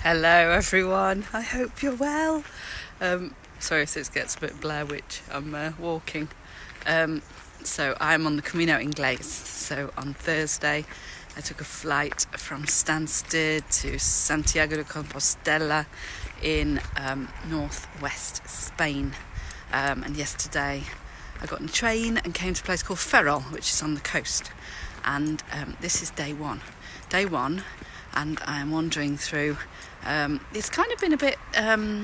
Hello everyone, I hope you're well. Sorry if this gets a bit Blair Witch, I'm walking. So I'm on the Camino Inglés. So on Thursday I took a flight from Stansted to Santiago de Compostela in northwest Spain. And yesterday I got on a train and came to a place called Ferrol, which is on the coast. And this is day one, and I'm wandering through. It's kind of been a bit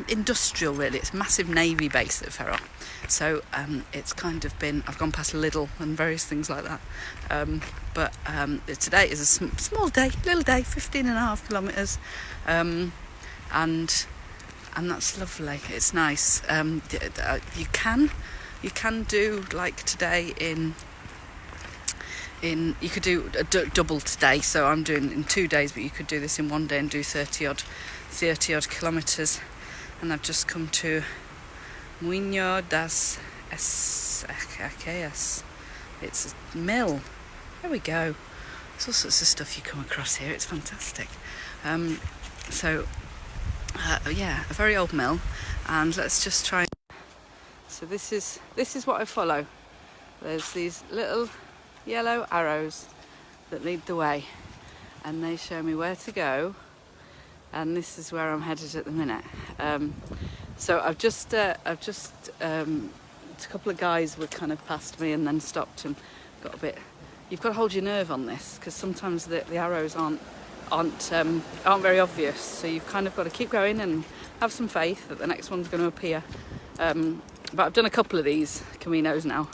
industrial, really. It's a massive navy base at Ferrol, so it's kind of been. I've gone past Lidl and various things like that. But today is a small day, little day, 15.5 kilometres, and that's lovely. It's nice. You can do like today you could do a double today, so I'm doing it in 2 days, but you could do this in 1 day and do 30 odd kilometres. And I've just come to Muño das Escaqueas. It's a mill. There we go. There's all sorts of stuff you come across here. It's fantastic. A very old mill. And let's just try. So this is what I follow. There's these little yellow arrows that lead the way, and they show me where to go, and this is where I'm headed at the minute. So I've just a couple of guys were kind of past me and then stopped and got a bit. You've got to hold your nerve on this, because sometimes the arrows aren't very obvious, so you've kind of got to keep going and have some faith that the next one's going to appear. But I've done a couple of these Caminos now.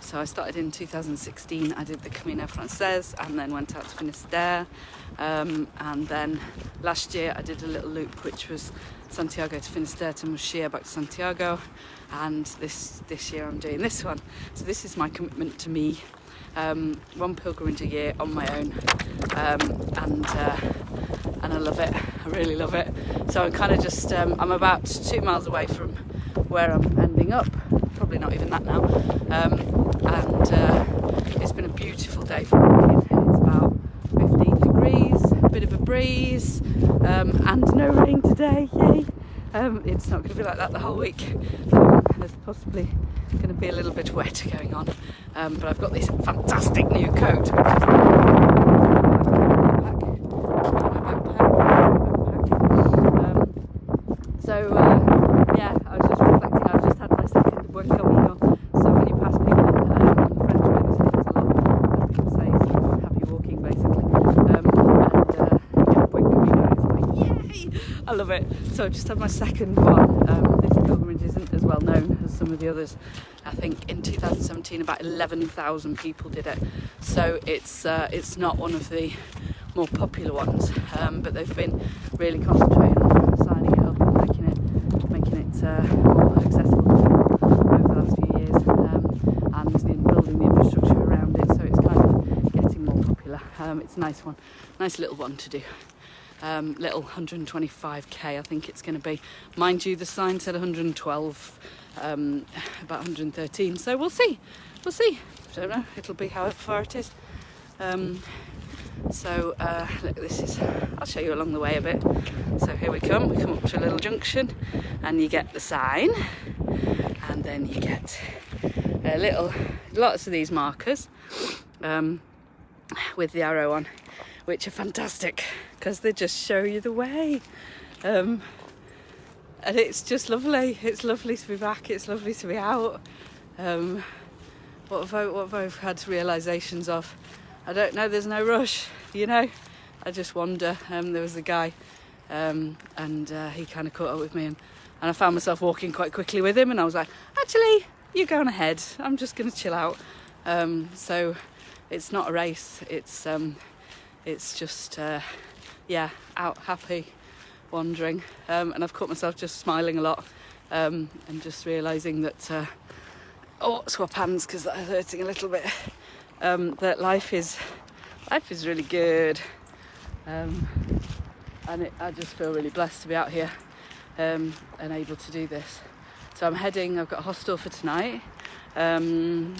So I started in 2016. I did the Camino Francés and then went out to Finisterre. And then last year I did a little loop, which was Santiago to Finisterre to Murcia back to Santiago. And this year I'm doing this one. So this is my commitment to me. One pilgrimage a year on my own. And I love it. I really love it. So I'm kind of just, I'm about 2 miles away from where I'm ending up. Probably not even that now. It's been a beautiful day for walking. It's about 15 degrees, a bit of a breeze, and no rain today, yay. It's not going to be like that the whole week. There's possibly going to be a little bit wet going on. But I've got this fantastic new coat, which is I was just reflecting. I've just had my second Buen Camino. So when you pass people on the French way, there's a lot of people say it's happy walking, basically. Buen Camino is like, yay! I love it. So I've just had my second one. This pilgrimage isn't as well known as some of the others. I think in 2017 about 11,000 people did it. So it's not one of the more popular ones, but they've been really concentrating on signing it up and making it more accessible to people over the last few years, and in building the infrastructure around it, so it's kind of getting more popular. It's a nice one, nice little one to do. Little 125k I think it's going to be. Mind you, the sign said 112, about 113, so we'll see. I don't know, it'll be how far it is. Look, this is, I'll show you along the way a bit. So here we come up to a little junction, and you get the sign, and then you get lots of these markers with the arrow on, which are fantastic because they just show you the way. And it's just lovely. It's lovely to be back. It's lovely to be out. What have I had realisations of? I don't know, there's no rush, I just wander. There was a guy, and he kind of caught up with me, and I found myself walking quite quickly with him, and I was like, actually, you go on ahead, I'm just going to chill out. So it's not a race, it's just, out happy, wandering. And I've caught myself just smiling a lot, and just realising that, swap hands because that's hurting a little bit. That life is really good, and I just feel really blessed to be out here and able to do this. So I've got a hostel for tonight. Hello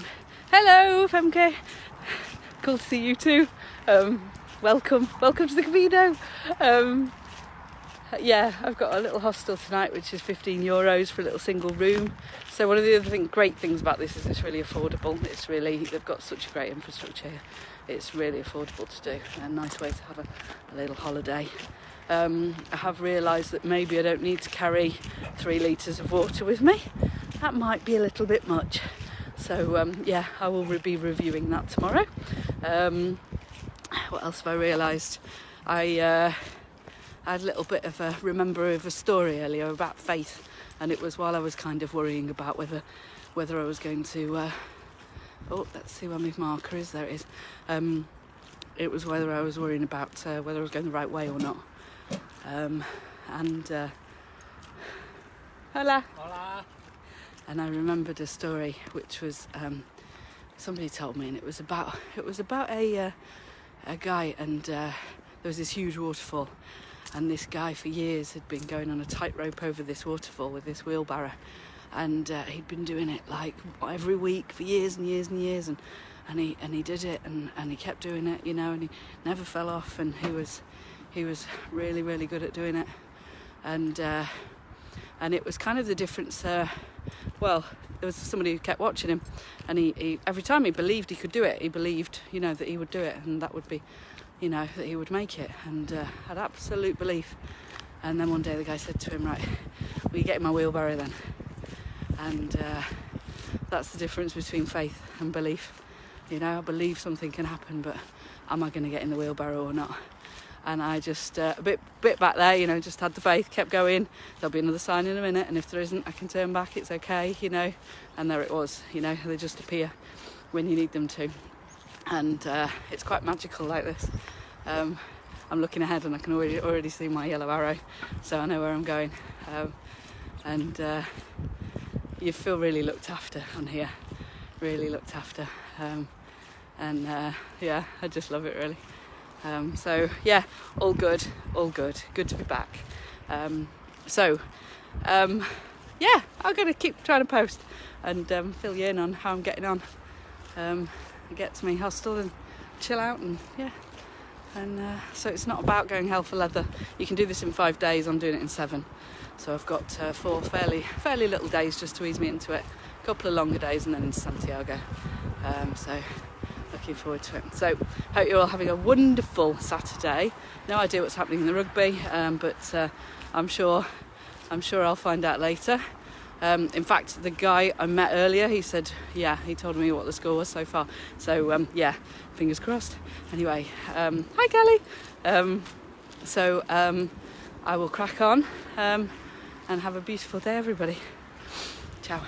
Femke, cool to see you too. Welcome to the Camino. yeah, I've got a little hostel tonight, which is €15 for a little single room. So one of the other great things about this is it's really affordable. It's really, they've got such a great infrastructure here. It's really affordable to do, a nice way to have a little holiday. I have realised that maybe I don't need to carry 3 litres of water with me. That might be a little bit much. So yeah, I will be reviewing that tomorrow. What else have I realised? I had a little bit of a story earlier about faith, and it was while I was kind of worrying about whether I was going to oh, let's see where my marker is. There it is. It was whether I was worrying about whether I was going the right way or not. Hola. Hola. And I remembered a story which was somebody told me, and it was about a guy, and there was this huge waterfall, and this guy for years had been going on a tightrope over this waterfall with this wheelbarrow, and he'd been doing it like every week for years and years and years, and he did it, and he kept doing it, you know, and he never fell off, and he was really, really good at doing it, and it was kind of the difference. Well, there was somebody who kept watching him, and he every time he believed he could do it, he believed, you know, that he would do it, and that would be, you know, that he would make it, and had absolute belief. And then one day the guy said to him, right, will you get in my wheelbarrow then? And that's the difference between faith and belief. You know, I believe something can happen, but am I going to get in the wheelbarrow or not? And I just, a bit back there, you know, just had the faith, kept going. There'll be another sign in a minute, and if there isn't, I can turn back, it's okay, you know. And there it was, you know, they just appear when you need them to. And it's quite magical like this. I'm looking ahead, and I can already see my yellow arrow, so I know where I'm going. And you feel really looked after on here, really looked after. Yeah, I just love it really. So yeah, all good, good to be back. Yeah, I'm going to keep trying to post and fill you in on how I'm getting on. Get to my hostel and chill out, and yeah, and so it's not about going hell for leather. You can do this in 5 days. I'm doing it in 7, so I've got 4 fairly little days just to ease me into it, a couple of longer days, and then into Santiago. So looking forward to it. So hope you're all having a wonderful Saturday. No idea what's happening in the rugby, but I'm sure I'll find out later. In fact, the guy I met earlier, he said, yeah, he told me what the score was so far. So yeah, fingers crossed. Anyway, hi Kelly. So I will crack on and have a beautiful day, everybody. Ciao.